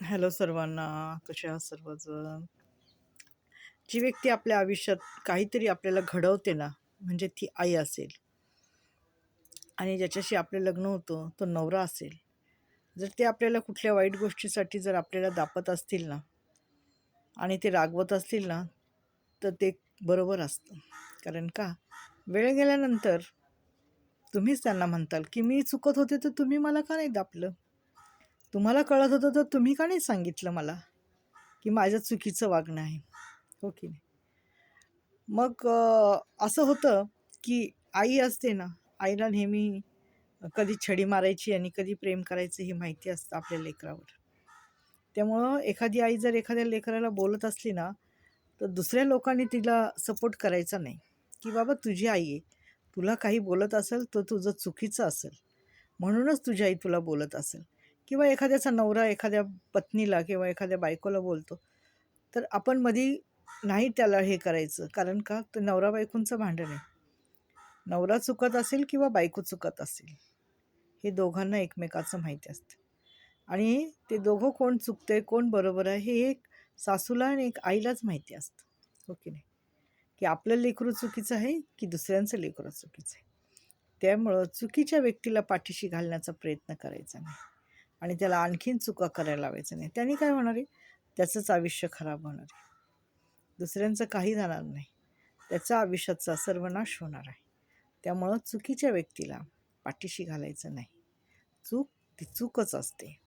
Hello सर्वांना, कसे आहात सर्वजण? जी व्यक्ती आपल्या आयुष्यात काहीतरी आपल्याला घडवते ना, म्हणजे ती आई असेल आणि ज्याच्याशी आपलं लग्न होतं तो नवरा असेल. जर ते आपल्याला कुठल्या वाईट गोष्टीसाठी जर आपल्याला दापत असतील ना आणि ते रागवत असतील ना, तर ते बरोबर असतं. कारण का, वेळ गेल्यानंतर तुम्हीच त्यांना म्हणताल, की "मी चुकत होते तर तुम्ही मला का नाही दाबलं? तुम्हाला कळत होतं तर तुम्ही का नाही सांगितलं मला, की माझं चुकीचं वागणं आहे?" हो की नाही? मग असं होतं, की आई असते ना, आईला नेहमी कधी छडी मारायची आणि कधी प्रेम करायचं हे माहिती असतं आपल्या लेकरावर. त्यामुळं एखादी आई जर एखाद्या लेकराला बोलत असली ना, तर दुसऱ्या लोकांनी तिला सपोर्ट करायचा नाही, की "बाबा तुझी आई आहे. तुला काही बोलत असेल तर तुझं चुकीचं असेल. म्हणूनच तुझी आई तुला बोलत असेल." किंवा एखाद्याचा नवरा एखाद्या पत्नीला किंवा एखाद्या बायकोला बोलतो, तर आपण मधी नाही त्याला हे करायचं. कारण का, तर नवरा-बायकोंचं भांडण आहे. नवरा चुकत असेल किंवा बायको चुकत असेल, हे दोघांना एकमेकाचं माहिती असतं. आणि ते दोघं कोण चुकतंय, कोण बरोबर आहे, हे एक सासूला आणि एक आईलाच माहिती असतं. हो की नाही? की आपलं लेकरू चुकीचं आहे, की दुसऱ्यांचं लेकरू चुकीचं आहे. त्यामुळं चुकीच्या व्यक्तीला पाठीशी घालण्याचा प्रयत्न करायचा नाही आणि त्याला आणखीन चुका करायला लावायचं नाही. त्याने काय होणार आहे? त्याचंच आयुष्य खराब होणार आहे. दुसऱ्यांचं काही जाणार नाही. त्याच्या आयुष्याचा सर्वनाश होणार आहे. त्यामुळं चुकीच्या व्यक्तीला पाठीशी घालायचं नाही. चूक ती चूकच असते.